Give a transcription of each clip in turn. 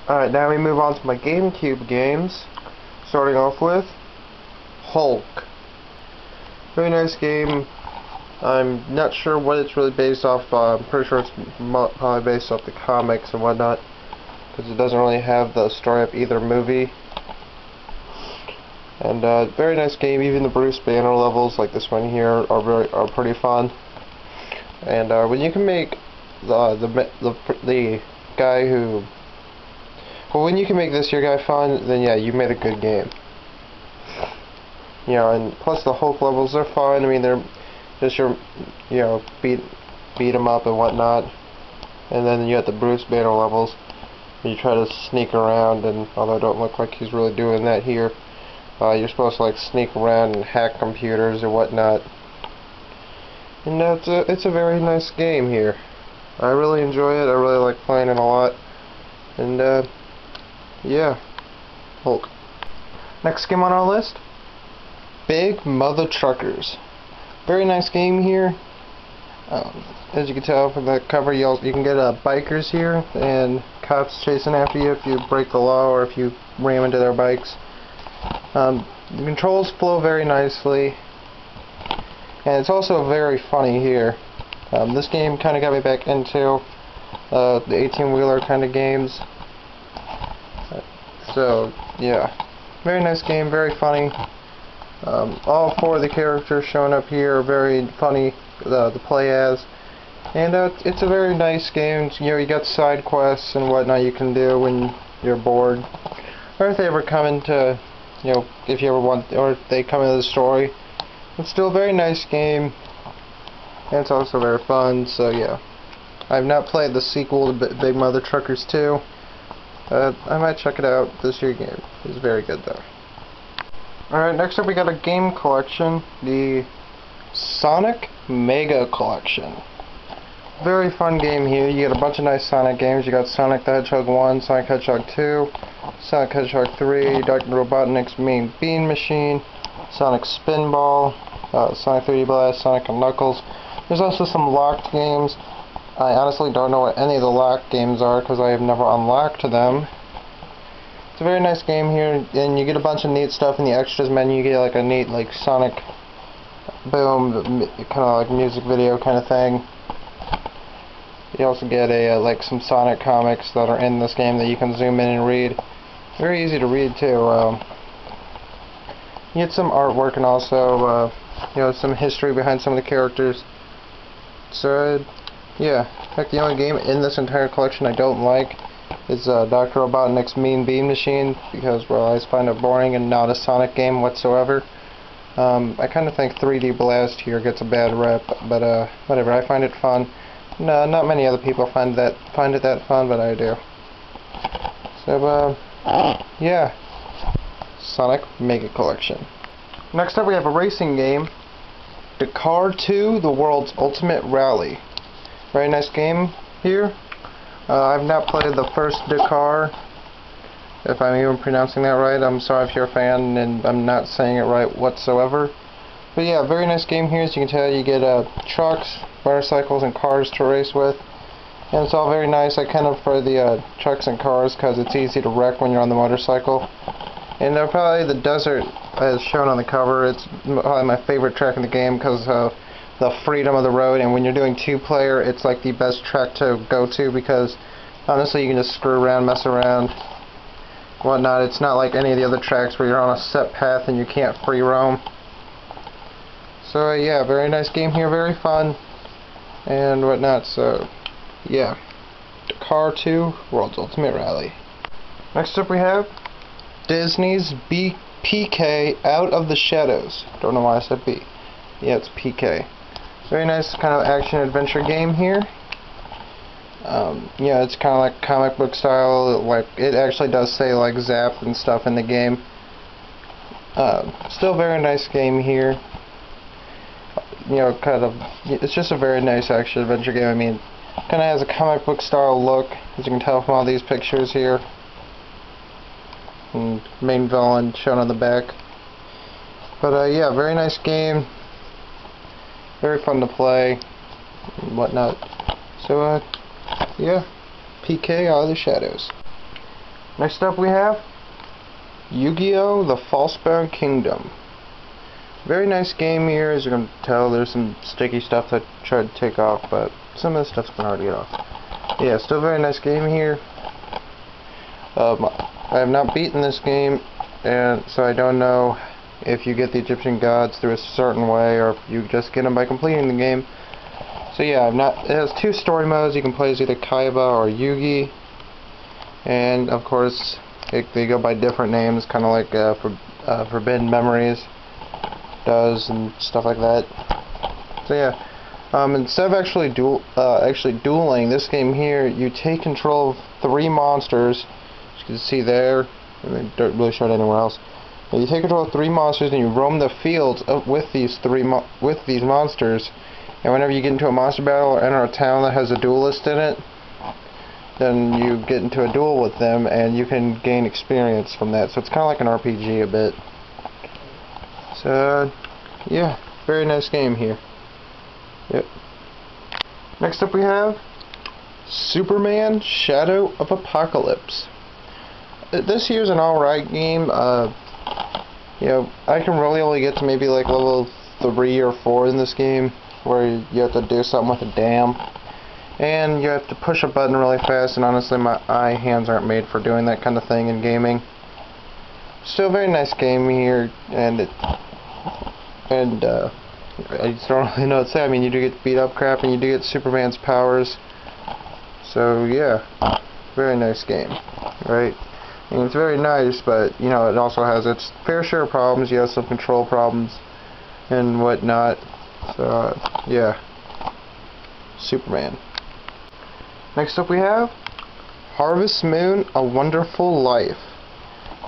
Alright, now we move on to my GameCube games. Starting off with Hulk. Very nice game. I'm not sure what it's really based off. I'm pretty sure it's probably based off the comics and whatnot, because it doesn't really have the story of either movie. And very nice game. Even the Bruce Banner levels, like this one here, are pretty fun. And when you can make the guy who, well, when you can make this your guy fun, then yeah, you made a good game. You know, and plus the Hulk levels are fun. I mean, they're just your, you know, beat 'em up and whatnot. And then you have the Bruce Banner levels, where you try to sneak around, and although it don't look like he's really doing that here, you're supposed to like sneak around and hack computers or whatnot. And it's a very nice game here. I really enjoy it. I really like playing it a lot. And yeah, Hulk. Next game on our list, Big Mother Truckers. Very nice game here. As you can tell from the cover, you can get bikers here, and cops chasing after you if you break the law or if you ram into their bikes. The controls flow very nicely, and it's also very funny here. This game kind of got me back into the 18-wheeler kind of games. So yeah, very nice game, very funny. All four of the characters showing up here are very funny to play as, and it's a very nice game. You know, you got side quests and whatnot you can do when you're bored, or if they ever come into, you know, if you ever want, or if they come into the story. It's still a very nice game, and it's also very fun. So yeah, I've not played the sequel to Big Mother Truckers 2. I might check it out. This year game is very good though. Alright, next up we got a game collection, the Sonic Mega Collection. Very fun game here. You get a bunch of nice Sonic games. You got Sonic the Hedgehog 1, Sonic Hedgehog 2, Sonic Hedgehog 3, Dr. Robotnik's Mean Bean Machine, Sonic Spinball, Sonic 3D Blast, Sonic and Knuckles. There's also some locked games. I honestly don't know what any of the locked games are because I have never unlocked them. It's a very nice game here, and you get a bunch of neat stuff in the extras menu. You get like a neat like Sonic Boom, kind of like music video kind of thing. You also get a like some Sonic comics that are in this game that you can zoom in and read. Very easy to read too. You get some artwork and also you know, some history behind some of the characters. So yeah, in fact the only game in this entire collection I don't like is Dr. Robotnik's Mean Bean Machine, because, well, I just find it boring and not a Sonic game whatsoever. I kind of think 3D Blast here gets a bad rep, but whatever, I find it fun. No, not many other people find it that fun, but I do. So, yeah, Sonic Mega Collection. Next up we have a racing game, Dakar 2, The World's Ultimate Rally. Very nice game here. I've not played the first Dakar, if I'm even pronouncing that right. I'm sorry if you're a fan and I'm not saying it right whatsoever. But yeah, very nice game here. As you can tell, you get trucks, motorcycles, and cars to race with. And it's all very nice. I kind of prefer the trucks and cars because it's easy to wreck when you're on the motorcycle. And probably the desert, as shown on the cover, it's probably my favorite track in the game because of the freedom of the road, and when you're doing two-player, it's like the best track to go to because honestly you can just screw around, mess around, whatnot. It's not like any of the other tracks where you're on a set path and you can't free roam. So yeah, very nice game here, very fun and whatnot. So yeah, Dakar 2, World's Ultimate Rally. Next up we have Disney's PK Out of the Shadows. Don't know why I said B. Yeah, it's PK. Very nice kind of action-adventure game here. Yeah, it's kind of like comic book style. Like, it actually does say like Zap and stuff in the game. Still very nice game here. You know, kind of, it's just a very nice action-adventure game. I mean, kind of has a comic book style look, as you can tell from all these pictures here. And main villain shown on the back. But yeah, very nice game. Very fun to play and whatnot. So yeah, PK Out of the Shadows. Next up we have Yu-Gi-Oh! The Falsebound Kingdom. Very nice game here. As you can tell, there's some sticky stuff that I tried to take off, but some of the stuff's been hard to get off. Yeah, still very nice game here. I have not beaten this game, and so I don't know if you get the Egyptian gods through a certain way, or if you just get them by completing the game. So yeah, it has 2 story modes. You can play as either Kaiba or Yugi, and of course they go by different names, kind of like Forbidden Memories does and stuff like that. So yeah, instead of actually dueling, this game here, you take control of 3 monsters. As you can see there, and they don't really show it anywhere else. But you take control of 3 monsters and you roam the fields with these monsters. And whenever you get into a monster battle or enter a town that has a duelist in it, then you get into a duel with them and you can gain experience from that. So it's kind of like an RPG a bit. So yeah, very nice game here. Yep. Next up we have Superman Shadow of Apocalypse. This here's an alright game. You know, I can really only get to maybe like level 3 or 4 in this game, where you have to do something with a dam, and you have to push a button really fast, and honestly my hands aren't made for doing that kind of thing in gaming. Still a very nice game here, and I just don't really know what to say. I mean, you do get beat up crap, and you do get Superman's powers, so yeah, very nice game, right? I mean, it's very nice, but you know, it also has its fair share of problems. You have some control problems and whatnot. So yeah, Superman. Next up we have Harvest Moon: A Wonderful Life.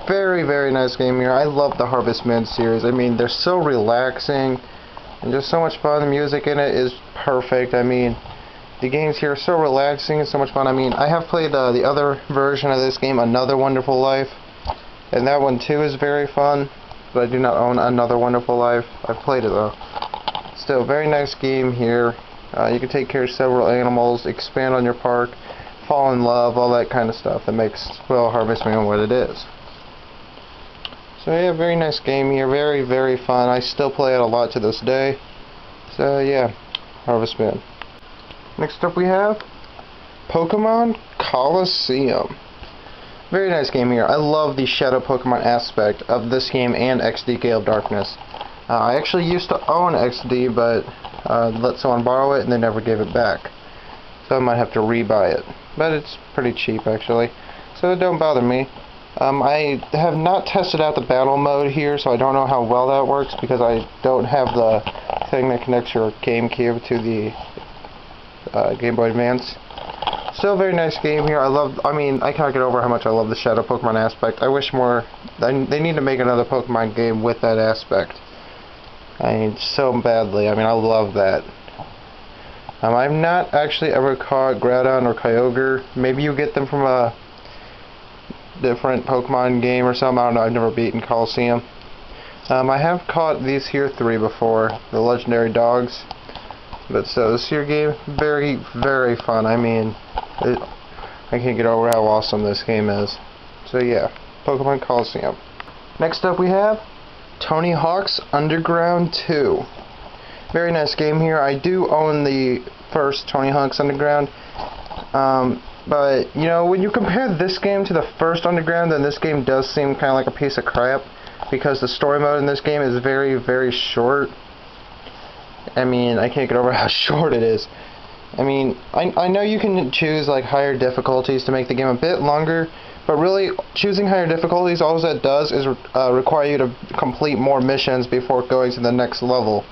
Very, very nice game here. I love the Harvest Moon series. I mean, they're so relaxing and just so much fun. The music in it is perfect. I mean, the games here are so relaxing and so much fun. I mean, I have played the other version of this game, Another Wonderful Life, and that one too is very fun, but I do not own Another Wonderful Life. I've played it though. Still, very nice game here. You can take care of several animals, expand on your park, fall in love, all that kind of stuff that makes, well, Harvest Moon what it is. So yeah, very nice game here. Very, very fun. I still play it a lot to this day. So yeah, Harvest Moon. Next up we have Pokemon Colosseum. Very nice game here. I love the Shadow Pokemon aspect of this game and XD Gale of Darkness. I actually used to own XD, but let someone borrow it and they never gave it back. So I might have to rebuy it. But it's pretty cheap actually, so it don't bother me. I have not tested out the battle mode here, so I don't know how well that works because I don't have the thing that connects your GameCube to the Game Boy Advance. Still a very nice game here. I mean, I can't get over how much I love the Shadow Pokemon aspect. I wish more, they need to make another Pokemon game with that aspect. I mean, so badly. I mean, I love that. I've not actually ever caught Groudon or Kyogre. Maybe you get them from a different Pokemon game or something. I don't know. I've never beaten Colosseum. I have caught these here 3 before, the legendary dogs. But so this here game, very, very fun. I mean, I can't get over how awesome this game is. So yeah, Pokemon Colosseum. Next up we have Tony Hawk's Underground 2. Very nice game here. I do own the first Tony Hawk's Underground. But, you know, when you compare this game to the first Underground, then this game does seem kind of like a piece of crap, because the story mode in this game is very, very short. I mean, I can't get over how short it is. I mean, I know you can choose like higher difficulties to make the game a bit longer, but really, choosing higher difficulties, all that does is require you to complete more missions before going to the next level.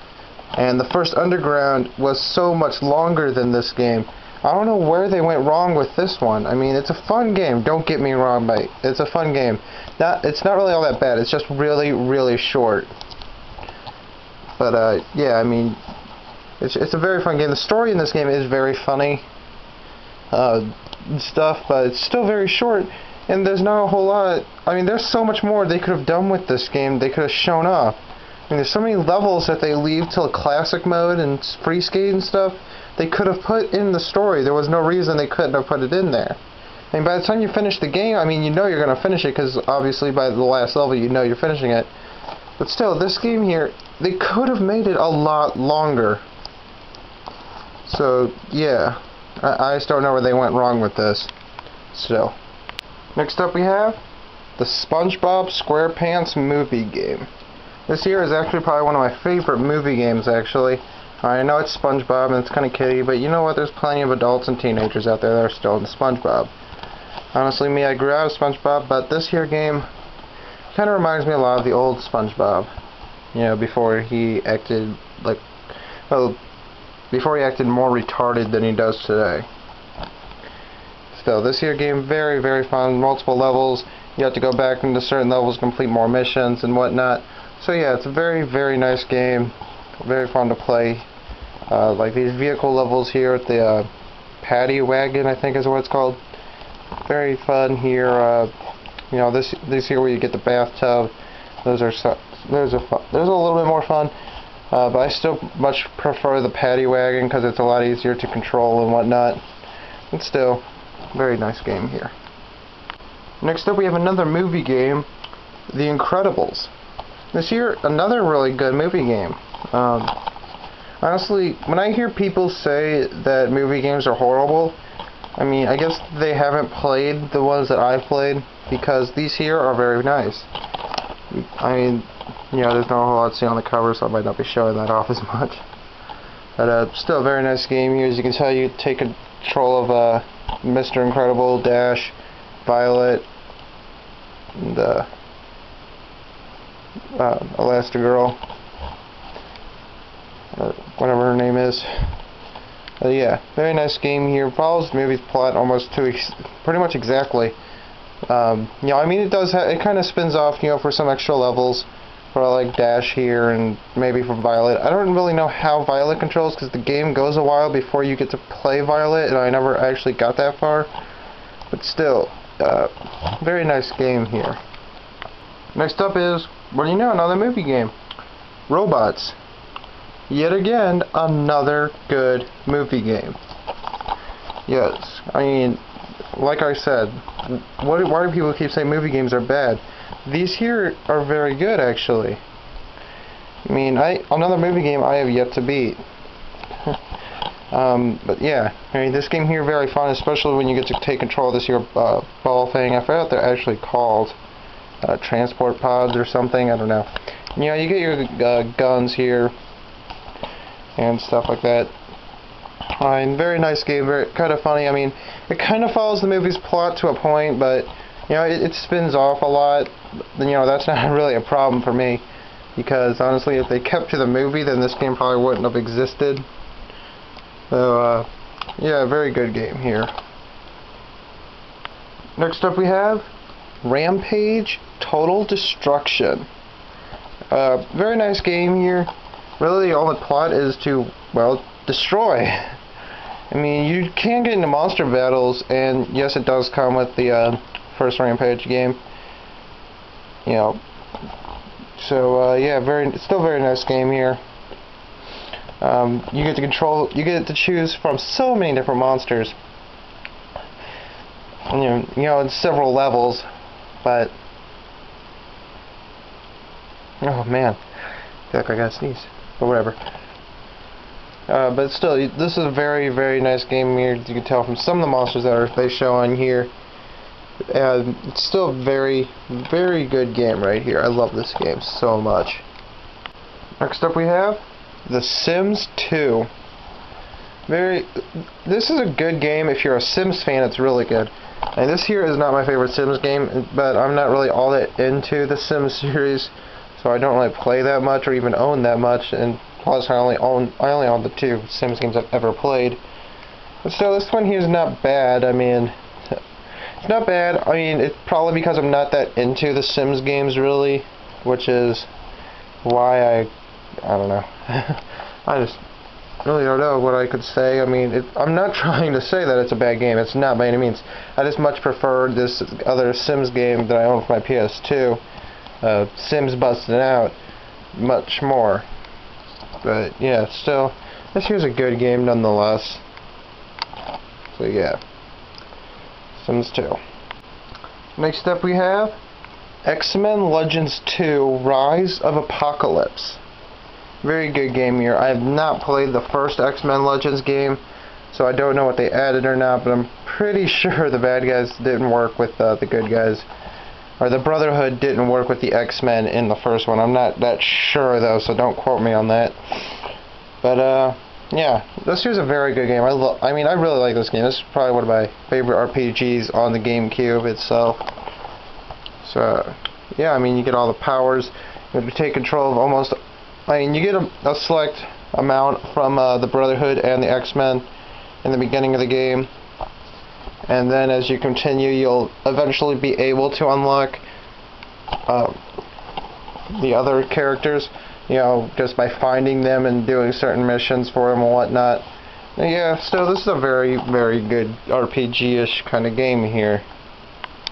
And the first Underground was so much longer than this game. I don't know where they went wrong with this one. I mean, it's a fun game, don't get me wrong, but it's a fun game. It's not really all that bad, it's just really, really short. But, yeah, I mean, it's a very fun game. The story in this game is very funny stuff, but it's still very short, and there's not a whole lot. I mean, there's so much more they could have done with this game. They could have shown off. I mean, there's so many levels that they leave till classic mode and free skate and stuff. They could have put in the story. There was no reason they couldn't have put it in there. And by the time you finish the game, I mean, you know you're going to finish it, because obviously by the last level you know you're finishing it. But still, this game here, they could have made it a lot longer. So, yeah. I just don't know where they went wrong with this. Still. Next up we have the SpongeBob SquarePants movie game. This here is actually probably one of my favorite movie games, actually. I know it's SpongeBob and it's kind of kiddie, but you know what? There's plenty of adults and teenagers out there that are still in SpongeBob. Honestly, me, I grew out of SpongeBob, but this here game kind of reminds me a lot of the old SpongeBob. You know, before he acted like, well, before he acted more retarded than he does today. Still, this here game, very, very fun. Multiple levels. You have to go back into certain levels, complete more missions and whatnot. So yeah, it's a very, very nice game. Very fun to play. Like these vehicle levels here at the Paddy Wagon, I think is what it's called. Very fun here. You know, this here where you get the bathtub. Those are those are a little bit more fun. But I still much prefer the Paddy Wagon because it's a lot easier to control and whatnot. But still, very nice game here. Next up we have another movie game, The Incredibles. This here, another really good movie game. Honestly, when I hear people say that movie games are horrible, I mean, I guess they haven't played the ones that I've played, because these here are very nice. I mean, you know, there's not a whole lot to see on the cover, so I might not be showing that off as much. But still a very nice game here. As you can tell, you take control of Mr. Incredible, Dash, Violet, and Elastigirl, or whatever her name is. Yeah, very nice game here. Follows the movie's plot almost to pretty much exactly. You know, I mean, it kind of spins off, you know, for some extra levels for like Dash here and maybe for Violet. I don't really know how Violet controls because the game goes a while before you get to play Violet, and I never actually got that far. But still, very nice game here. Next up is, what do you know, another movie game. Robots. Yet again, another good movie game. Yes, I mean, like I said, why do people keep saying movie games are bad? These here are very good, actually. I mean, another movie game I have yet to beat. But yeah, I mean, this game here very fun, especially when you get to take control of this here ball thing. I forgot what they're actually called. Transport pods or something, I don't know. You know, you get your guns here and stuff like that. Very nice game, very kind of funny. I mean, it kind of follows the movie's plot to a point, but you know, it spins off a lot. You know, that's not really a problem for me, because honestly, if they kept to the movie, then this game probably wouldn't have existed. So yeah, very good game here. Next up we have Rampage Total Destruction. Very nice game here. Really, all the plot is to, well, destroy. I mean, you can get into monster battles, and yes, it does come with the first Rampage game. You know, so yeah, still very nice game here. You get to choose from so many different monsters. You know, in several levels, but oh man, I feel like I gotta sneeze, but whatever. But still, this is a very, very nice game here. You can tell from some of the monsters that they show on here. It's still a very, very good game right here. I love this game so much. Next up we have The Sims 2. This is a good game. If you're a Sims fan, it's really good. And this here is not my favorite Sims game, but I'm not really all that into the Sims series, so I don't really play that much or even own that much. And plus, I only own the 2 Sims games I've ever played. But still, this one here is not bad. I mean, it's not bad. I mean, it's probably because I'm not that into the Sims games really, which is why I don't know. I just really don't know what I could say. I mean, I'm not trying to say that it's a bad game. It's not by any means. I just much prefer this other Sims game that I own for my PS2, Sims Busted Out, much more. But yeah, still, this here's a good game nonetheless. So yeah. Sims 2. Next up we have X-Men Legends 2 Rise of Apocalypse. Very good game here. I have not played the first X-Men Legends game, so I don't know what they added or not, but I'm pretty sure the bad guys didn't work with the good guys. Or the Brotherhood didn't work with the X-Men in the first one. I'm not that sure though, so don't quote me on that. But yeah, this here's a very good game. I mean, I really like this game. This is probably one of my favorite RPGs on the GameCube itself. So yeah, I mean, you get all the powers. You have to take control of almost. I mean, you get a select amount from the Brotherhood and the X-Men in the beginning of the game, and then as you continue, you'll eventually be able to unlock the other characters, you know, just by finding them and doing certain missions for them and whatnot. And yeah, still, this is a very, very good RPG-ish kind of game here.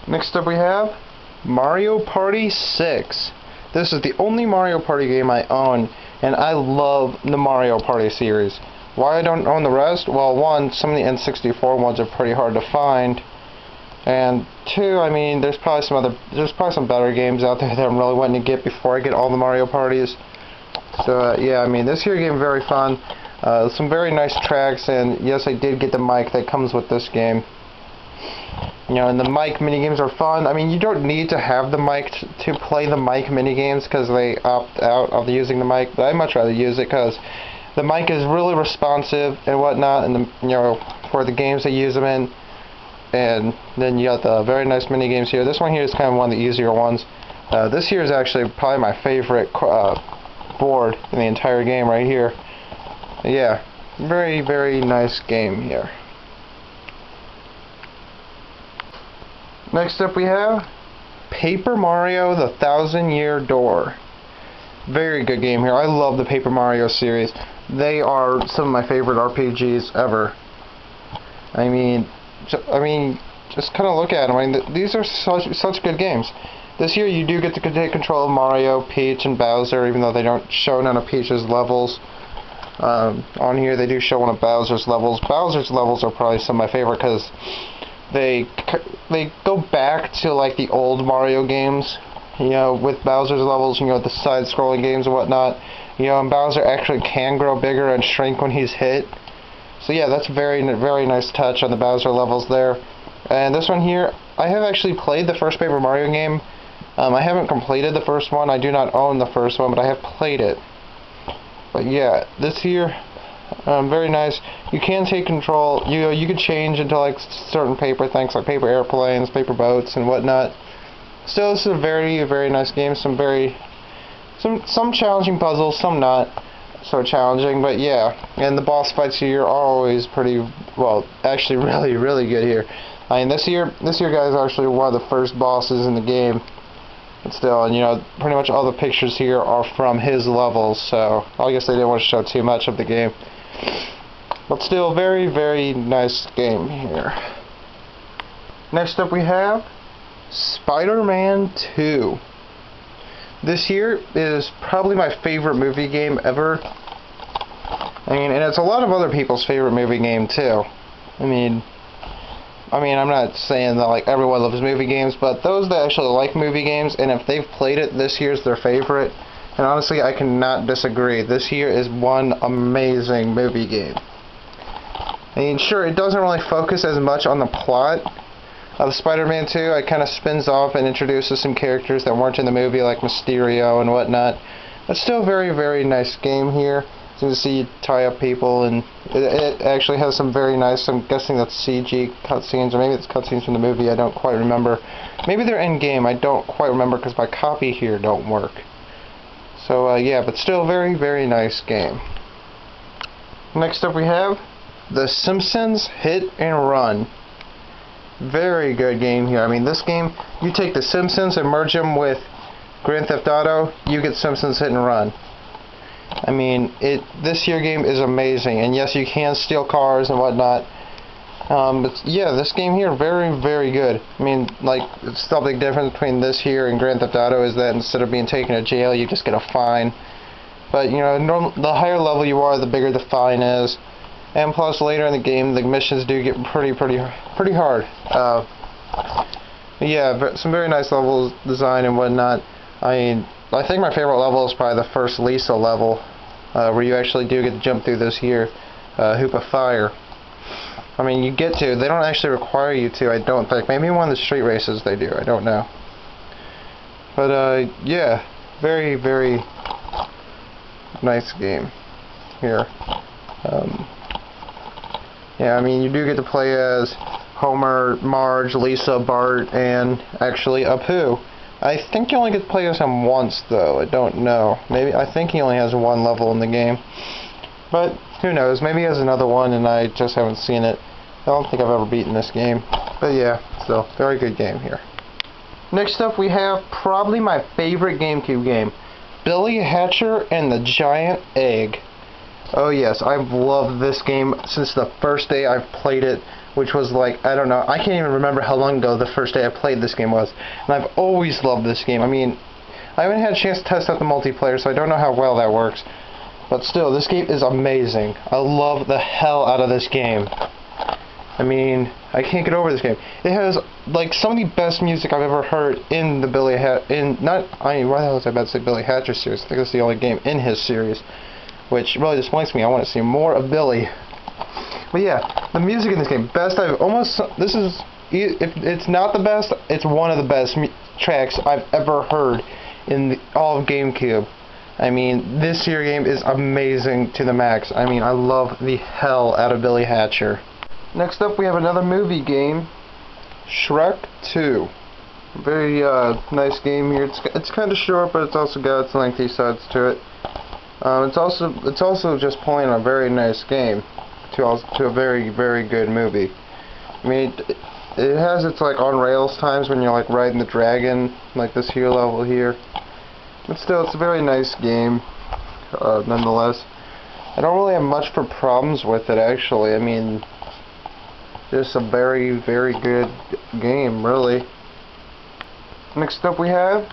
Next up we have Mario Party 6. This is the only Mario Party game I own, and I love the Mario Party series. Why I don't own the rest? Well, one, some of the N64 ones are pretty hard to find, and two, I mean, there's probably some better games out there that I'm really wanting to get before I get all the Mario Parties. So yeah, I mean, this here game very fun. Some very nice tracks, and yes, I did get the mic that comes with this game. You know, and the mic minigames are fun. I mean, you don't need to have the mic to play the mic minigames because they opt out of using the mic, but I'd much rather use it because the mic is really responsive and whatnot, and you know, for the games they use them in. And then you got the very nice mini games here. This one here is kind of one of the easier ones. This here is actually probably my favorite board in the entire game right here. Yeah, very, very nice game here. Next up we have Paper Mario: The Thousand-Year Door. Very good game here. I love the Paper Mario series. They are some of my favorite RPGs ever. I mean, just kind of look at them. I mean, these are such good games. This year you do get to take control of Mario, Peach, and Bowser, even though they don't show none of Peach's levels. On here they do show one of Bowser's levels. Bowser's levels are probably some of my favorite because they go back to like the old Mario games, you know, with Bowser's levels, you know, the side-scrolling games and whatnot. You know, and Bowser actually can grow bigger and shrink when he's hit. So yeah, that's a very, very nice touch on the Bowser levels there. And this one here, I have actually played the first Paper Mario game. I haven't completed the first one. I do not own the first one, but I have played it. But yeah, this here, very nice. You can take control. You can change into like certain paper things, like paper airplanes, paper boats, and whatnot. Still, this is a very, very nice game. Some challenging puzzles, some not so challenging, but yeah. And the boss fights here are always pretty, well, actually really, really good here. I mean, this here guy is actually one of the first bosses in the game. But still, and you know, pretty much all the pictures here are from his levels, so I guess they didn't want to show too much of the game. But still, very, very nice game here. Next up we have Spider-Man 2. This here is probably my favorite movie game ever. I mean, and it's a lot of other people's favorite movie game too. I mean, I'm not saying that like everyone loves movie games, but those that actually like movie games, and if they've played it, this here's their favorite. And honestly, I cannot disagree. This here is one amazing movie game. I mean, sure, it doesn't really focus as much on the plot of Spider-Man 2. It kind of spins off and introduces some characters that weren't in the movie, like Mysterio and whatnot. But still, very, very nice game here. As you can see, you tie up people, and it actually has some very nice, I'm guessing that's CG cutscenes, or maybe it's cutscenes from the movie, I don't quite remember. Maybe they're in-game, I don't quite remember, because my copy here don't work. So, yeah, but still, very, very nice game. Next up we have The Simpsons Hit and Run. Very good game here. I mean, this game, you take The Simpsons and merge them with Grand Theft Auto, you get Simpsons Hit and Run. I mean, this here game is amazing, and yes, you can steal cars and whatnot. But yeah, this game here, very, very good. I mean, like, it's the big difference between this here and Grand Theft Auto is that instead of being taken to jail, you just get a fine. But, you know, the higher level you are, the bigger the fine is. And plus, later in the game, the missions do get pretty hard. But yeah, some very nice level design and whatnot. I mean, I think my favorite level is probably the first Lisa level, where you actually do get to jump through this here hoop of fire. I mean, you get to. They don't actually require you to, I don't think. Maybe in one of the street races they do. I don't know. But yeah, very, very nice game here. Yeah, I mean, you do get to play as Homer, Marge, Lisa, Bart, and actually Apu. I think you only get to play as him once, though. I don't know. Maybe I think he only has one level in the game. But who knows? Maybe he has another one, and I just haven't seen it. I don't think I've ever beaten this game. But yeah, still, very good game here. Next up, we have probably my favorite GameCube game, Billy Hatcher and the Giant Egg. Oh yes, I've loved this game since the first day I've played it, which was like, I don't know, I can't even remember how long ago the first day I played this game was. And I've always loved this game. I mean, I haven't had a chance to test out the multiplayer, so I don't know how well that works. But still, this game is amazing. I love the hell out of this game. I mean, I can't get over this game. It has like some of the best music I've ever heard in the Billy why the hell was I about to say Billy Hatcher series? I think it's the only game in his series, which really disappoints me. I want to see more of Billy. But yeah, the music in this game, best I've almost. This is, if it's not the best, it's one of the best tracks I've ever heard in all of GameCube. I mean, this here game is amazing to the max. I mean, I love the hell out of Billy Hatcher. Next up, we have another movie game, Shrek 2. Very nice game here. It's kind of short, but it's also got its lengthy sides to it. It's also just plain a very nice game to a very, very good movie. I mean, it has its like on rails times when you're like riding the dragon, like this here level here. But still, it's a very nice game, nonetheless. I don't really have much for problems with it, actually. I mean, just a very, very good game, really. Next up we have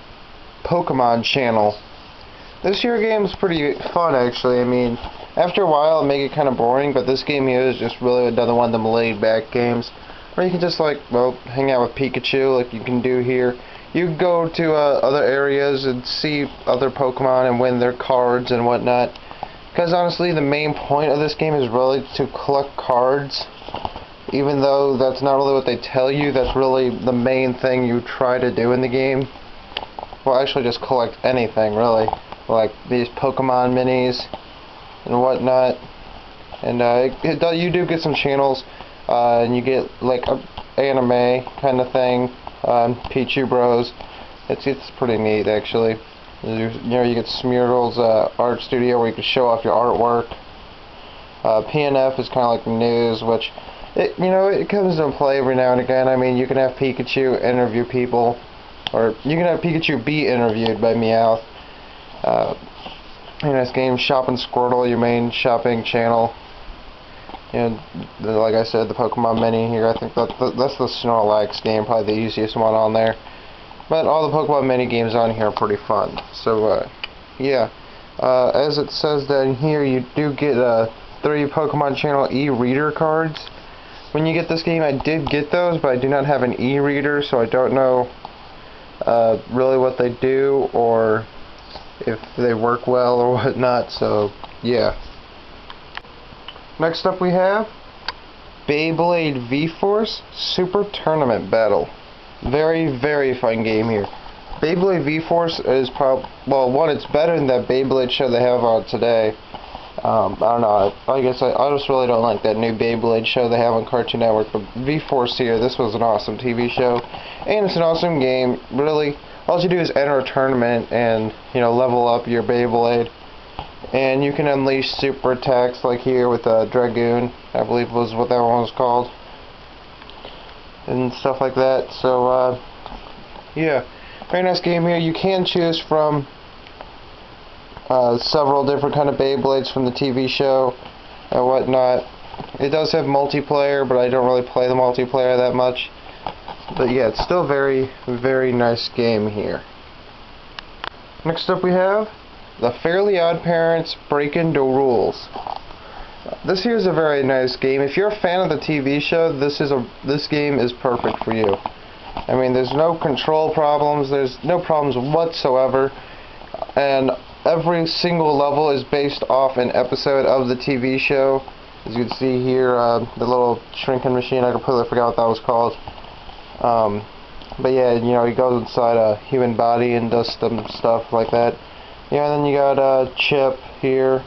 Pokemon Channel. This here game is pretty fun, actually. I mean, after a while it may get kind of boring, but this game here is just really another one of them laid-back games where you can just, like, well, hang out with Pikachu like you can do here. You can go to other areas and see other Pokemon and win their cards and whatnot. Because honestly, the main point of this game is really to collect cards. Even though that's not really what they tell you, that's really the main thing you try to do in the game. Well, actually just collect anything, really. Like these Pokemon minis and whatnot. And you do get some channels, and you get like an anime kind of thing, Pichu Bros. It's pretty neat, actually. You know, you get Smeargle's art studio where you can show off your artwork. PNF is kind of like news, which it comes into play every now and again. I mean, you can have Pikachu interview people, or you can have Pikachu be interviewed by Meowth. Nice game. Shopping Squirtle, your main shopping channel. And like I said, the Pokemon Mini here. I think that's the Snorlax game, probably the easiest one on there. But all the Pokemon Mini games on here are pretty fun. So yeah, as it says down here, you do get 3 Pokemon Channel e-reader cards. When you get this game, I did get those, but I do not have an e-reader, so I don't know really what they do or if they work well or whatnot. So yeah. Next up we have Beyblade V-Force Super Tournament Battle. Very, very fun game here. Beyblade V-Force is well, one, it's better than that Beyblade show they have on today. I don't know, I guess I just really don't like that new Beyblade show they have on Cartoon Network, but V-Force here, this was an awesome TV show, and it's an awesome game. Really, all you do is enter a tournament and, level up your Beyblade, and you can unleash super attacks like here with Dragoon, I believe was what that one was called, and stuff like that. So, yeah, very nice game here. You can choose from several different kind of Beyblades from the TV show and whatnot. It does have multiplayer, but I don't really play the multiplayer that much. But yeah, it's still very, very nice game here. Next up we have The Fairly Odd Parents Breaking the Rules. This here is a very nice game. If you're a fan of the TV show, this game is perfect for you. I mean, there's no control problems, there's no problems whatsoever, and every single level is based off an episode of the TV show. As you can see here, the little shrinking machine, I completely forgot what that was called. But yeah, you know, he goes inside a human body and does some stuff like that. Yeah, and then you got Chip here,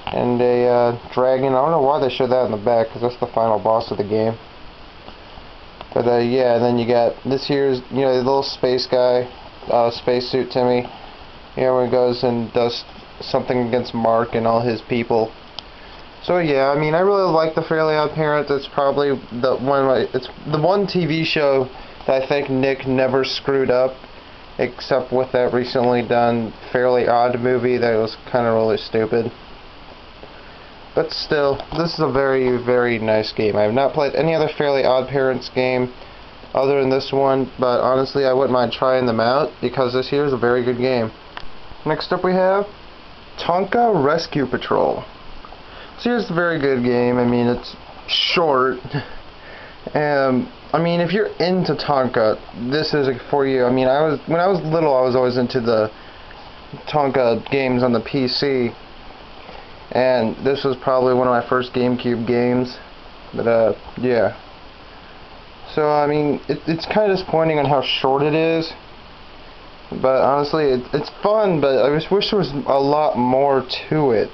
and a dragon. I don't know why they showed that in the back, because that's the final boss of the game. But yeah, and then you got this here's, you know, the little space guy, spacesuit Timmy. You know, when he goes and does something against Mark and all his people. So yeah, I mean, I really like the Fairly Odd Parents. It's probably it's the one TV show that I think Nick never screwed up, except with that recently done Fairly Odd movie that was kind of really stupid. But still, this is a very, very nice game. I have not played any other Fairly Odd Parents game other than this one, but honestly, I wouldn't mind trying them out because this here is a very good game. Next up we have Tonka Rescue Patrol. So here's a very good game. I mean, it's short. I mean, if you're into Tonka, this is for you. I mean, when I was little, I was always into the Tonka games on the PC, and this was probably one of my first GameCube games. But yeah. So I mean, it's kind of disappointing on how short it is. But honestly, it's fun. But I just wish there was a lot more to it.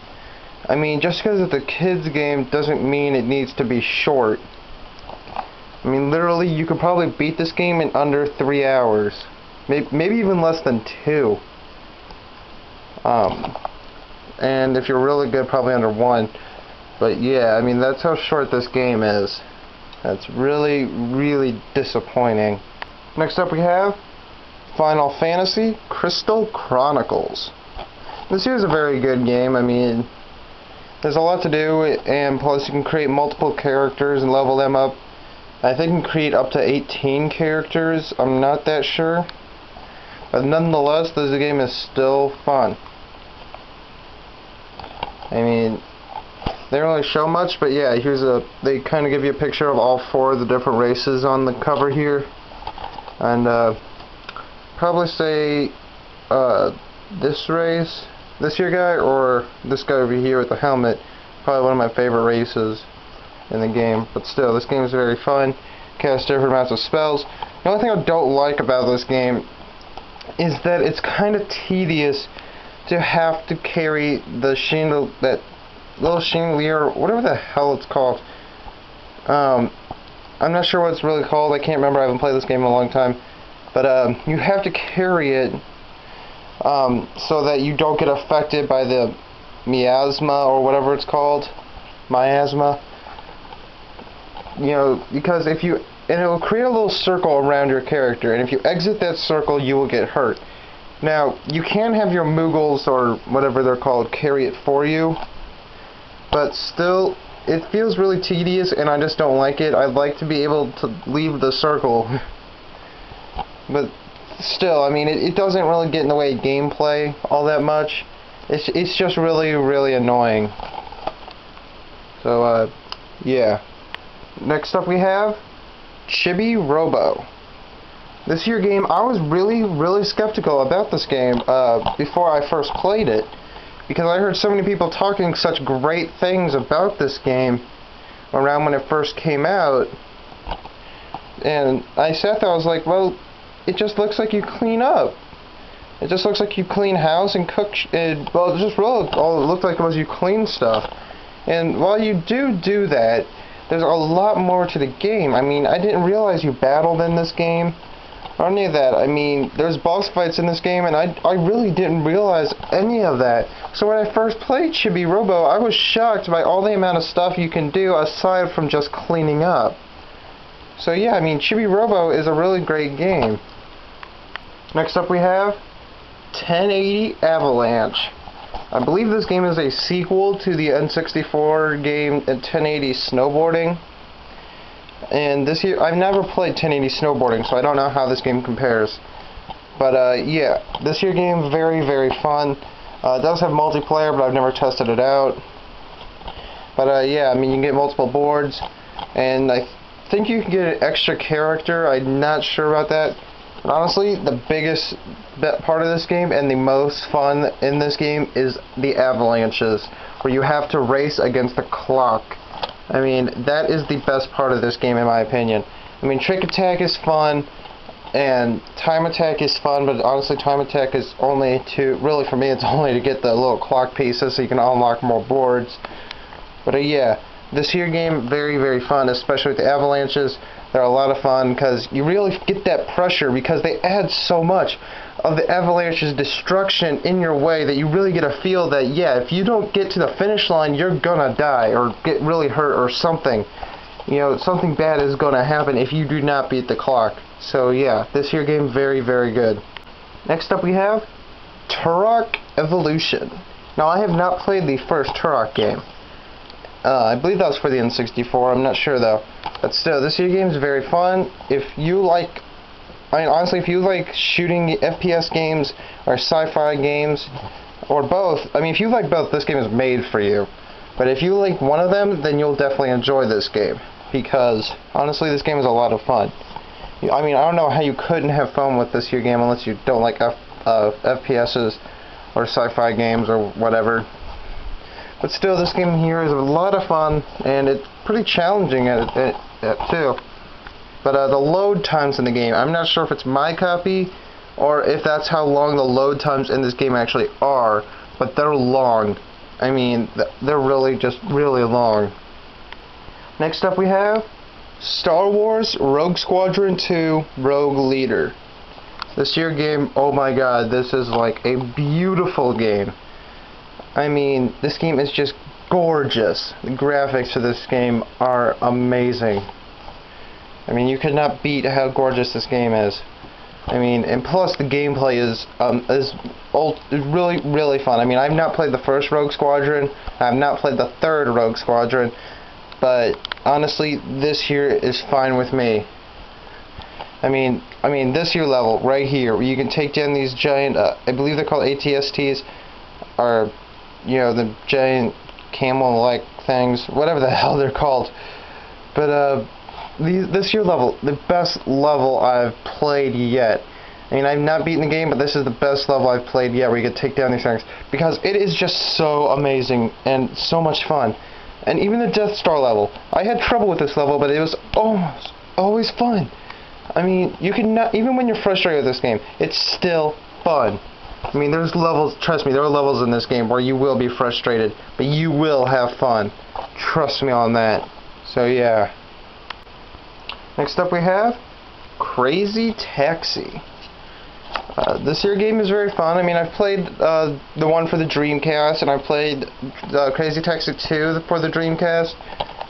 I mean, just because it's a kid's game doesn't mean it needs to be short. I mean, literally, you could probably beat this game in under 3 hours. Maybe even less than 2. And if you're really good, probably under 1. But yeah, I mean, that's how short this game is. That's really, really disappointing. Next up we have Final Fantasy Crystal Chronicles. This here's a very good game. I mean, there's a lot to do, and plus you can create multiple characters and level them up. I think you can create up to 18 characters. I'm not that sure. But nonetheless, this game is still fun. I mean, they don't really show much, but yeah, they kind of give you a picture of all 4 of the different races on the cover here. And probably say this race, this here guy, or this guy over here with the helmet, probably one of my favorite races in the game. But still, this game is very fun. Cast different amounts of spells. The only thing I don't like about this game is that it's kind of tedious to have to carry the that little chandelier, whatever the hell it's called. I'm not sure what it's really called. I can't remember. I haven't played this game in a long time. But you have to carry it so that you don't get affected by the miasma or whatever it's called. Miasma. You know, because and it will create a little circle around your character, and if you exit that circle, you will get hurt. Now, you can have your Moogles, or whatever they're called, carry it for you, but still, it feels really tedious, and I just don't like it. I'd like to be able to leave the circle. But still, I mean, it doesn't really get in the way of gameplay all that much. It's just really, really annoying. So, yeah. Next up we have Chibi Robo. This here game, I was really, really skeptical about this game before I first played it, because I heard so many people talking such great things about this game around when it first came out. And I sat there, I was like, well, it just looks like you clean up. It just looks like you clean house and cook. Well, it just really all it looked like was you clean stuff. And while you do that, there's a lot more to the game. I mean, I didn't realize you battled in this game, or any of that. I mean, there's boss fights in this game, and I really didn't realize any of that. So when I first played Chibi Robo, I was shocked by all the amount of stuff you can do aside from just cleaning up. So yeah, I mean, Chibi Robo is a really great game. Next up we have 1080 Avalanche. I believe this game is a sequel to the N64 game 1080 Snowboarding. And this year, I've never played 1080 Snowboarding, so I don't know how this game compares. But yeah, this year game very, very fun. It does have multiplayer, but I've never tested it out. But yeah, I mean, you can get multiple boards, and think you can get an extra character. I'm not sure about that. But honestly, the biggest part of this game and the most fun in this game is the avalanches, where you have to race against the clock. I mean, that is the best part of this game in my opinion. I mean, Trick Attack is fun, and Time Attack is fun, but honestly, Time Attack is only to, really for me, it's only to get the little clock pieces so you can unlock more boards. But yeah, this here game, very, very fun, especially with the avalanches. They're a lot of fun because you really get that pressure because they add so much of the avalanche's destruction in your way that you really get a feel that, yeah, if you don't get to the finish line, you're gonna die or get really hurt or something. You know, something bad is gonna happen if you do not beat the clock. So yeah, this here game, very, very good. Next up we have Turok Evolution. Now, I have not played the first Turok game. I believe that was for the N64, I'm not sure though. But still, this here game is very fun. If you like, I mean honestly, if you like shooting FPS games or sci-fi games, or both, I mean if you like both, this game is made for you. But if you like one of them, then you'll definitely enjoy this game. Because, honestly, this game is a lot of fun. I mean, I don't know how you couldn't have fun with this here game unless you don't like FPSs or sci-fi games or whatever. But still, this game here is a lot of fun, and it's pretty challenging at too. But the load times in the game, I'm not sure if it's my copy, or if that's how long the load times in this game actually are, but they're long. I mean, they're really just really long. Next up we have Star Wars Rogue Squadron 2 Rogue Leader. This here game, oh my god, this is like a beautiful game. I mean, this game is just gorgeous. The graphics for this game are amazing. I mean, you could not beat how gorgeous this game is. I mean, and plus the gameplay is really, really fun. I mean, I've not played the first Rogue Squadron. I've not played the third Rogue Squadron. But honestly, this here is fine with me. I mean, this here level right here, where you can take down these giant, I believe they're called ATSTs, or you know, the giant camel-like things, whatever the hell they're called. But this here level, the best level I've played yet. I mean, I've not beaten the game, but this is the best level I've played yet, where you can take down these things, because it is just so amazing and so much fun. And even the Death Star level, I had trouble with this level, but it was almost always fun. I mean, you can not, even when you're frustrated with this game, it's still fun. I mean, there's levels, trust me, there are levels in this game where you will be frustrated, but you will have fun. Trust me on that. So yeah. Next up we have Crazy Taxi. This here game is very fun. I mean, I've played the one for the Dreamcast, and I've played Crazy Taxi 2 for the Dreamcast.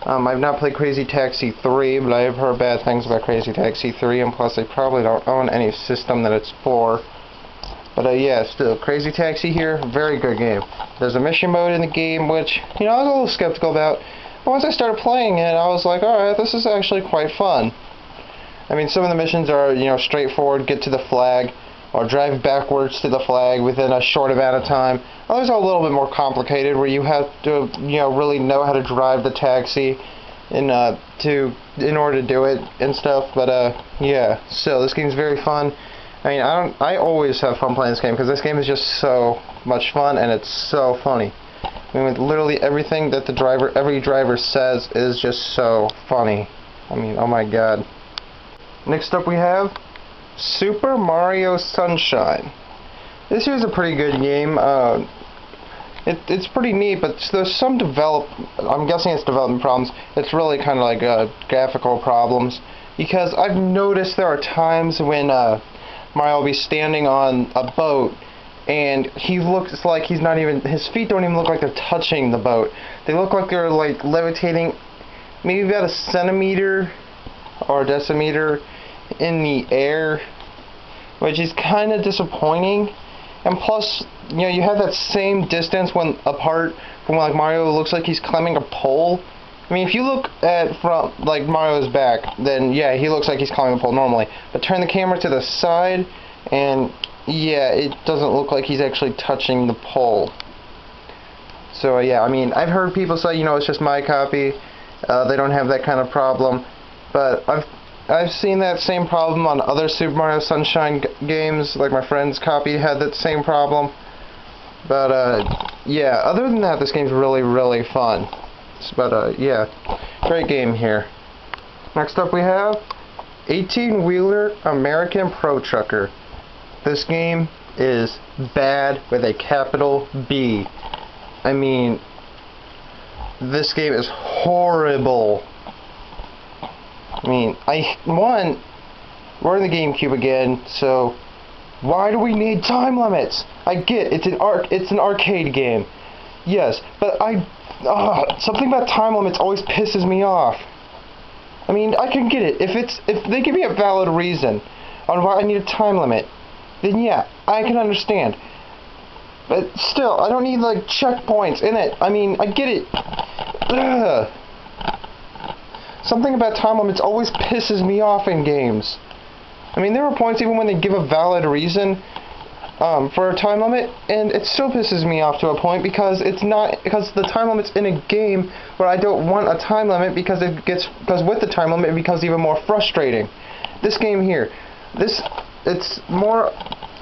I've not played Crazy Taxi 3, but I have heard bad things about Crazy Taxi 3, and plus they probably don't own any system that it's for. But yeah, still, Crazy Taxi here, very good game. There's a mission mode in the game, which, you know, I was a little skeptical about. But once I started playing it, I was like, alright, this is actually quite fun. I mean, some of the missions are, you know, straightforward, get to the flag, or drive backwards to the flag within a short amount of time. Others are a little bit more complicated, where you have to, you know, really know how to drive the taxi in order to do it and stuff. But yeah, still, this game's very fun. I mean, I always have fun playing this game because this game is just so much fun and it's so funny. I mean, with literally everything that every driver says is just so funny. I mean, oh my god. Next up we have Super Mario Sunshine. This here's a pretty good game. It's pretty neat, but there's some I'm guessing it's development problems. It's really kind of like graphical problems, because I've noticed there are times when Mario will be standing on a boat and he looks like he's not even, his feet don't even look like they're touching the boat. They look like they're like levitating maybe about a centimeter or a decimeter in the air, which is kind of disappointing. And plus, you know, you have that same distance apart from like Mario looks like he's climbing a pole. I mean, if you look at from like Mario's back, then yeah, he looks like he's climbing a pole normally. But turn the camera to the side, and yeah, it doesn't look like he's actually touching the pole. So yeah, I mean, I've heard people say, you know, it's just my copy. They don't have that kind of problem. But I've seen that same problem on other Super Mario Sunshine games. Like my friend's copy had that same problem. But yeah, other than that, this game's really, really fun. But yeah, great game here. Next up we have 18-Wheeler American Pro Trucker. This game is bad with a capital B. I mean, this game is horrible. I mean, we're in the GameCube again, so why do we need time limits? I get it's an arcade game, yes, but something about time limits always pisses me off. I mean, I can get it if they give me a valid reason on why I need a time limit, then yeah, I can understand. But still, I don't need like checkpoints in it. I mean, I get it. Ugh. Something about time limits always pisses me off in games. I mean, there are points even when they give a valid reason for a time limit, and it still pisses me off to a point because the time limit's in a game where I don't want a time limit because with the time limit it becomes even more frustrating. This game here, it's more.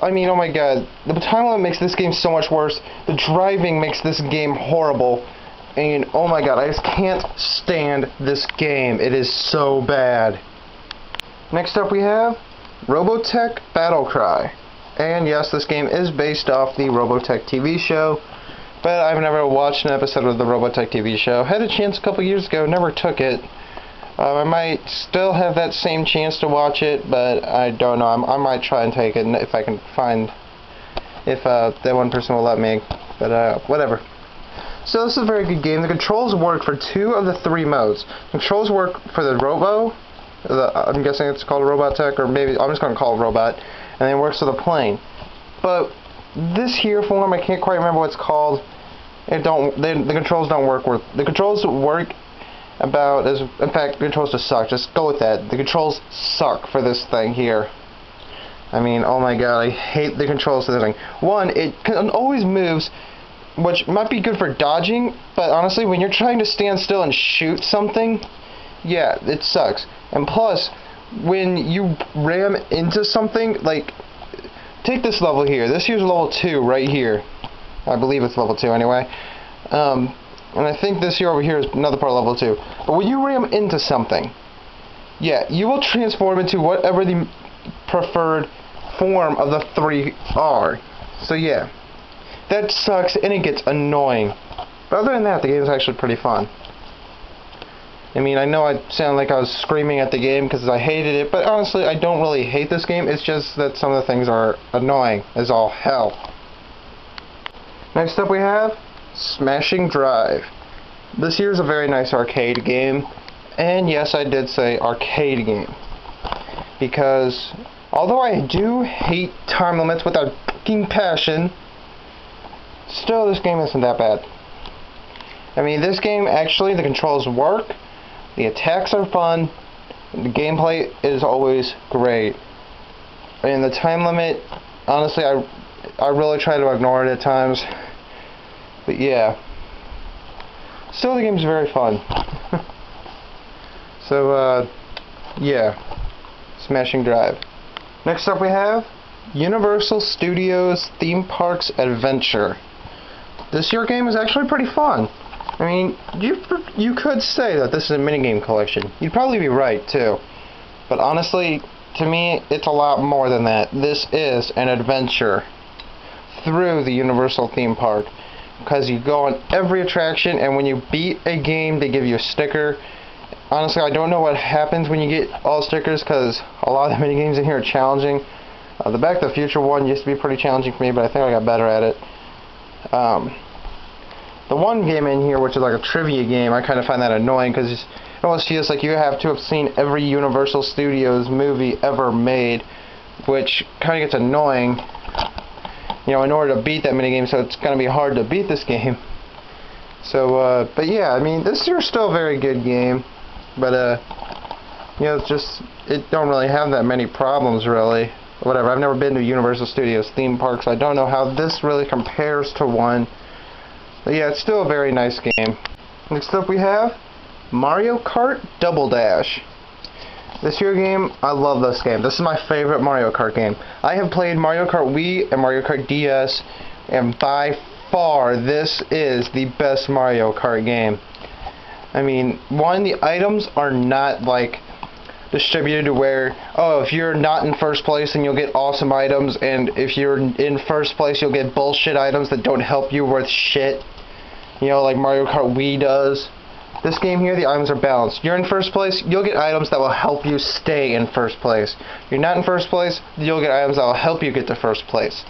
I mean, oh my god, the time limit makes this game so much worse. The driving makes this game horrible. And oh my god, I just can't stand this game. It is so bad. Next up we have Robotech Battle Cry. And yes, this game is based off the Robotech TV show, but I've never watched an episode of the Robotech TV show. Had a chance a couple years ago, never took it. I might still have that same chance to watch it, but I don't know. I might try and take it if I can find, if that one person will let me, but whatever. So this is a very good game. The controls work for 2 of the 3 modes. The controls work for the Robo, I'm guessing it's called Robotech, or maybe I'm just going to call it Robot, and then it works for the plane. But this here form, I can't quite remember what it's called. The controls don't work. The controls work about as, in fact, the controls just suck. Just go with that. The controls suck for this thing here. I mean, oh my god, I hate the controls for this thing. One, it always moves, which might be good for dodging, but honestly, when you're trying to stand still and shoot something, yeah, it sucks. And plus, when you ram into something, like, take this level here. This here's level 2 right here. I believe it's level 2 anyway. And I think this here over here is another part of level 2. But when you ram into something, yeah, you will transform into whatever the preferred form of the 3 are. So yeah, that sucks and it gets annoying. But other than that, the game is actually pretty fun. I mean, I know I sound like I was screaming at the game because I hated it, but honestly, I don't really hate this game. It's just that some of the things are annoying as all hell. Next up we have Smashing Drive. This here is a very nice arcade game, and yes, I did say arcade game, because although I do hate time limits with a fucking passion, still this game isn't that bad. I mean, this game actually, the controls work, the attacks are fun, the gameplay is always great, and the time limit, honestly, I really try to ignore it at times. But yeah, still the game's very fun. So yeah, Smashing Drive. Next up we have Universal Studios Theme Parks Adventure. This here game is actually pretty fun. I mean, you could say that this is a minigame collection. You'd probably be right too. But honestly, to me, it's a lot more than that. This is an adventure through the Universal theme park. Because you go on every attraction, and when you beat a game, they give you a sticker. Honestly, I don't know what happens when you get all stickers, because a lot of the minigames in here are challenging. The Back to the Future one used to be pretty challenging for me, but I think I got better at it. The one game in here, which is like a trivia game, I kind of find that annoying, because it almost feels like you have to have seen every Universal Studios movie ever made, which kind of gets annoying. You know, in order to beat that minigame, so it's going to be hard to beat this game. So, but yeah, I mean, this is still a very good game, but, you know, it don't really have that many problems, really. Whatever, I've never been to Universal Studios theme parks, so I don't know how this really compares to one. But yeah, it's still a very nice game. Next up we have Mario Kart Double Dash. This here game, I love this game. This is my favorite Mario Kart game. I have played Mario Kart Wii and Mario Kart DS, and by far, this is the best Mario Kart game. I mean, one, the items are not like distributed to where, oh, if you're not in first place then you'll get awesome items, and if you're in first place you'll get bullshit items that don't help you worth shit. You know, like Mario Kart Wii does. This game here, the items are balanced. You're in first place, you'll get items that will help you stay in first place. You're not in first place, you'll get items that will help you get to first place.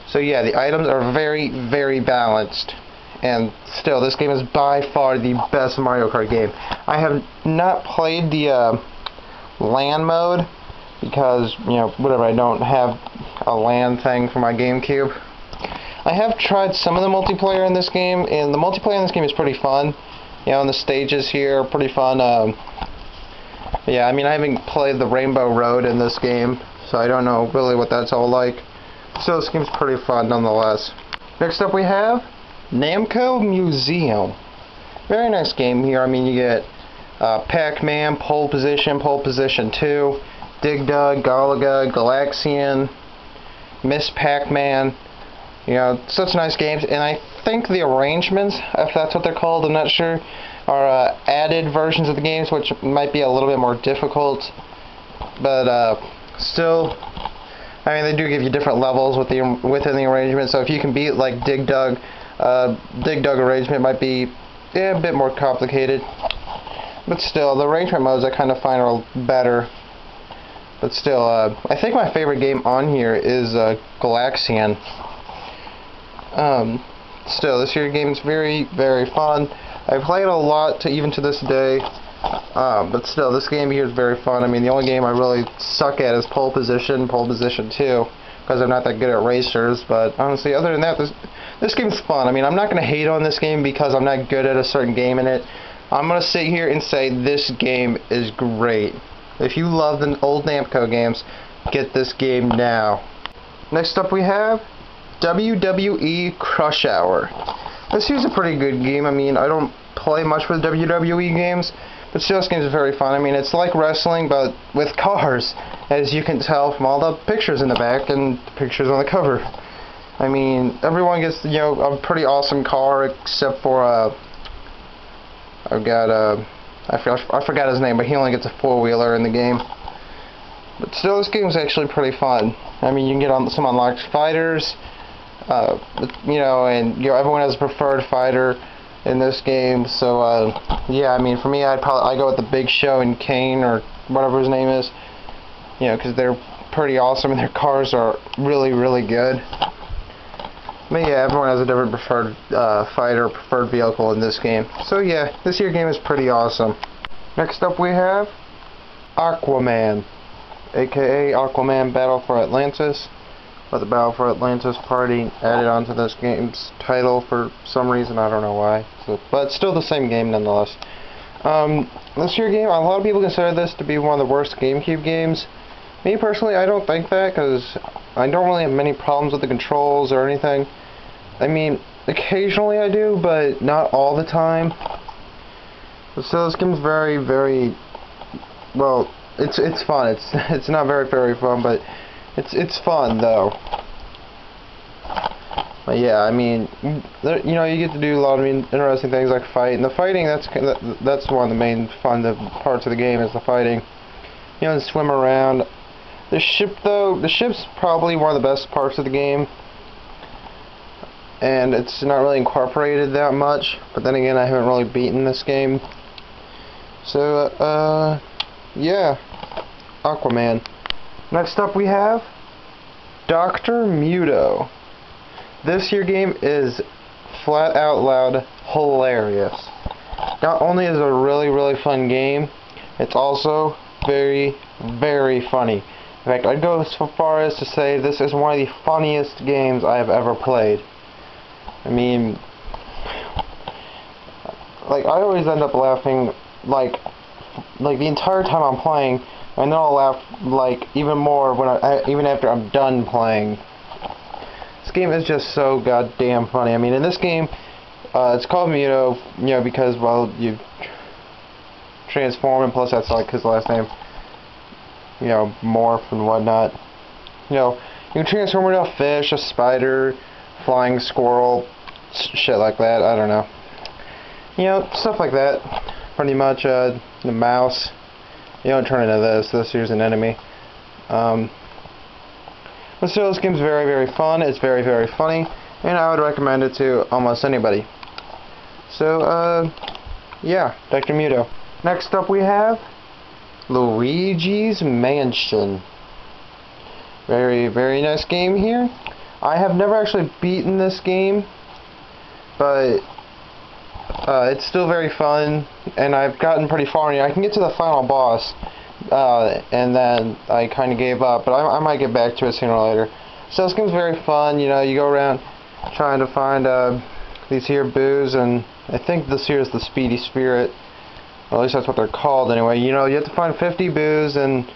So yeah, the items are very, very balanced. And still, this game is by far the best Mario Kart game. I have not played the LAN mode because, you know, whatever, I don't have a LAN thing for my GameCube. I have tried some of the multiplayer in this game, and the multiplayer in this game is pretty fun. You know, and the stages here are pretty fun. Yeah, I mean, I haven't played the Rainbow Road in this game, so I don't know really what that's all like. So this game's pretty fun nonetheless. Next up we have Namco Museum. Very nice game here. I mean, you get Pac-Man, Pole Position 2, Dig Dug, Galaga, Galaxian, Miss Pac-Man. You know, such nice games, and I think the arrangements, if that's what they're called, I'm not sure, are added versions of the games, which might be a little bit more difficult, but still, I mean, they do give you different levels within the arrangement, so if you can beat, like, Dig Dug arrangement might be a bit more complicated, but still, the arrangement modes I kind of find are better. But still, I think my favorite game on here is Galaxian. Still, this here game is very, very fun. I play it a lot even to this day. But still, this game here is very fun. I mean, the only game I really suck at is Pole Position 2, because I'm not that good at racers. But honestly, other than that, this game's fun. I mean, I'm not going to hate on this game because I'm not good at a certain game in it. I'm going to sit here and say this game is great. If you love the old Namco games, get this game now. Next up we have WWE Crush Hour. This here's a pretty good game. I mean, I don't play much with WWE games, but still, this game is very fun. I mean, it's like wrestling, but with cars, as you can tell from all the pictures in the back and the pictures on the cover. I mean, everyone gets, you know, a pretty awesome car, except for, I've got, I forgot his name, but he only gets a four-wheeler in the game. But still, this game is actually pretty fun. I mean, you can get on some unlocked fighters, you know, and you know, everyone has a preferred fighter in this game. So, yeah, I mean, for me, I go with the Big Show and Kane, or whatever his name is, you know, because they're pretty awesome and their cars are really, really good. But yeah, everyone has a different preferred fighter, preferred vehicle in this game. So yeah, this here game is pretty awesome. Next up we have Aquaman, aka Aquaman Battle for Atlantis. But the Battle for Atlantis party added onto this game's title for some reason, I don't know why. So, but it's still the same game nonetheless. This here game, a lot of people consider this to be one of the worst GameCube games. Me personally, I don't think that, because I don't really have many problems with the controls or anything. I mean, occasionally I do, but not all the time. So this game's very, very, well, it's fun. It's not very, very fun, but it's fun though. But yeah, I mean, you know, you get to do a lot of interesting things like fight, and the fighting, that's one of the main fun parts of the game, is the fighting. You know, and swim around. The ship, though, the ship's probably one of the best parts of the game, and it's not really incorporated that much, but then again, I haven't really beaten this game. So, yeah, Aquaman. Next up we have Dr. Muto. This here game is flat out loud hilarious. Not only is it a really, really fun game, it's also very, very funny. In fact, I'd go so far as to say this is one of the funniest games I have ever played. I mean, like, I always end up laughing, like the entire time I'm playing, and then I'll laugh, like, even more when even after I'm done playing. This game is just so goddamn funny. I mean, in this game, it's called Muto, you know, because, well, you transform, and plus that's, like, his last name. you know, morph and whatnot. You know, you can transform into a fish, a spider, flying squirrel, shit like that. I don't know. You know, stuff like that. Pretty much, the mouse. You don't turn into this. This here's an enemy. But still, this game's very, very fun. It's very, very funny. And I would recommend it to almost anybody. So, yeah, Dr. Muto. Next up we have Luigi's Mansion. Very, very nice game here. I have never actually beaten this game, but it's still very fun, and I've gotten pretty far in it. I can get to the final boss, and then I kind of gave up, but I might get back to it sooner or later. So this game's very fun. You know, you go around trying to find these here boos, and I think this here is the Speedy Spirit. Or at least that's what they're called anyway. You know, you have to find 50 boos, and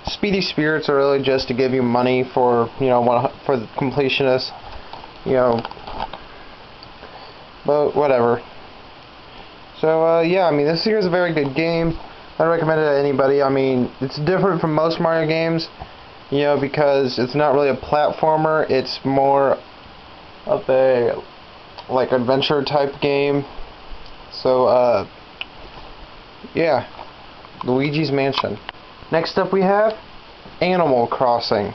Speedy Spirits are really just to give you money for, you know, for the completionists. You know, but whatever. So, yeah, I mean, this here is a very good game. I recommend it to anybody. I mean, it's different from most Mario games, you know, because it's not really a platformer. It's more of a, like, adventure type game. So, yeah, Luigi's Mansion. Next up we have Animal Crossing.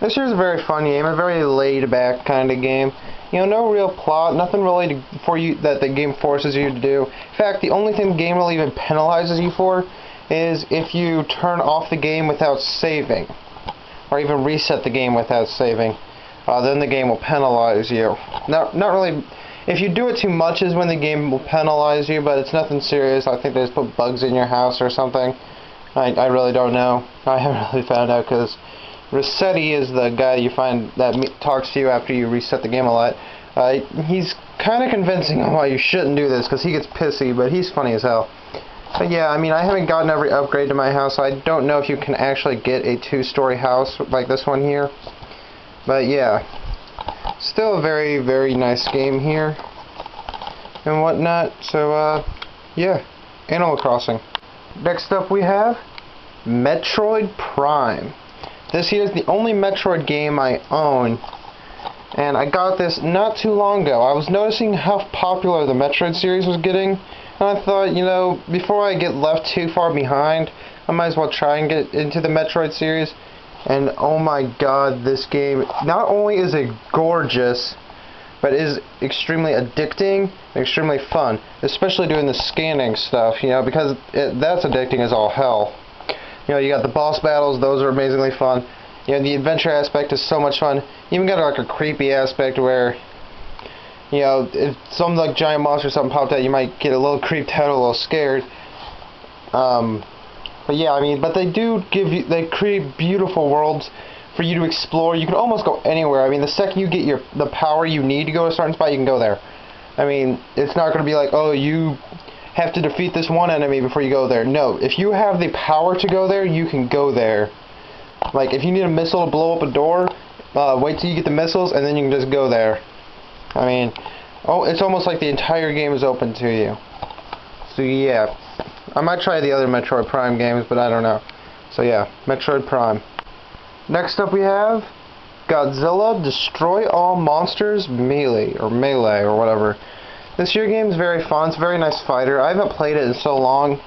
This here is a very fun game, a very laid back kind of game. You know, no real plot, nothing really for you that the game forces you to do. In fact, the only thing the game really even penalizes you for is if you turn off the game without saving, or even reset the game without saving. Then the game will penalize you. Not really. If you do it too much is when the game will penalize you, but it's nothing serious. I think they just put bugs in your house or something. I really don't know. I haven't really found out, because Rossetti is the guy you find that talks to you after you reset the game a lot. He's kind of convincing on why you shouldn't do this, because he gets pissy, but he's funny as hell. But yeah, I mean, I haven't gotten every upgrade to my house, so I don't know if you can actually get a 2-story house like this one here. But yeah, still a very, very nice game here and whatnot. So yeah, Animal Crossing. Next up we have Metroid Prime. This here is the only Metroid game I own, and I got this not too long ago. I was noticing how popular the Metroid series was getting, and I thought, you know, before I get left too far behind, I might as well try and get into the Metroid series. And oh my god, this game, not only is it gorgeous, but it is extremely addicting and extremely fun, especially doing the scanning stuff, you know, because that's addicting as all hell. You know, you got the boss battles, those are amazingly fun. You know, the adventure aspect is so much fun. You even got like a creepy aspect where, you know, if some like giant monster or something popped out, you might get a little creeped out, a little scared. But yeah, I mean, but they do give you, they create beautiful worlds for you to explore. You can almost go anywhere. I mean, the second you get the power you need to go to a certain spot, you can go there. I mean, it's not going to be like, oh, you have to defeat this one enemy before you go there. No, if you have the power to go there, you can go there. Like, if you need a missile to blow up a door, wait till you get the missiles, and then you can just go there. I mean, oh, it's almost like the entire game is open to you. So yeah, I might try the other Metroid Prime games, but I don't know. So yeah, Metroid Prime. Next up we have Godzilla Destroy All Monsters Melee, or whatever. This year game is very fun. It's a very nice fighter. I haven't played it in so long.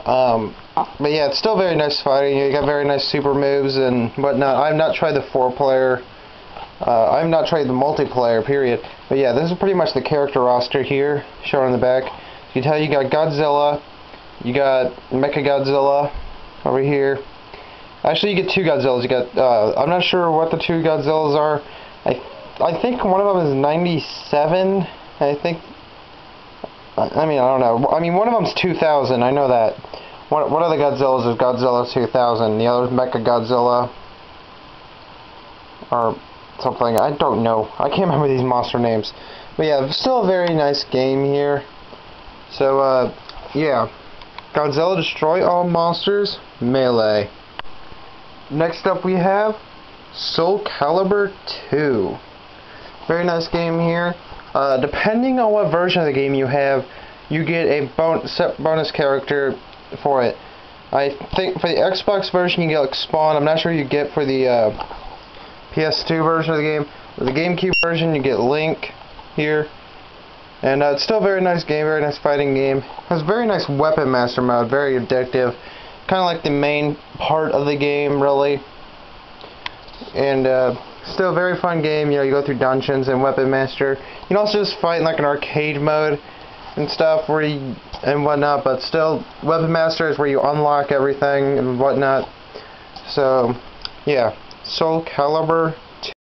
But yeah, it's still a very nice fighter. You got very nice super moves and whatnot. I've not tried the 4-player. I've not tried the multiplayer, period. But yeah, this is pretty much the character roster here, shown in the back. You can tell you got Godzilla, you got Mechagodzilla over here. Actually, you get 2 Godzillas. You got, I'm not sure what the 2 Godzillas are. I think one of them is 97. I think, I mean, I don't know. I mean, one of them's 2000. I know that. One of the Godzillas is Godzilla 2000. The other is Mechagodzilla, or something. I don't know. I can't remember these monster names. But yeah, still a very nice game here. So, yeah. Godzilla Destroy All Monsters Melee. Next up we have Soul Calibur 2. Very nice game here. Depending on what version of the game you have, you get a set bonus character for it. I think for the Xbox version you get like Spawn. I'm not sure you get for the PS2 version of the game. For the GameCube version you get Link here. And it's still a very nice game, very nice fighting game. Has a very nice Weapon Master mode, very addictive. Kind of like the main part of the game, really. And still a very fun game. You know, you go through dungeons and Weapon Master. You can also just fight in like an arcade mode and stuff where you and whatnot, but still Weapon Master is where you unlock everything and whatnot. So yeah, Soul Calibur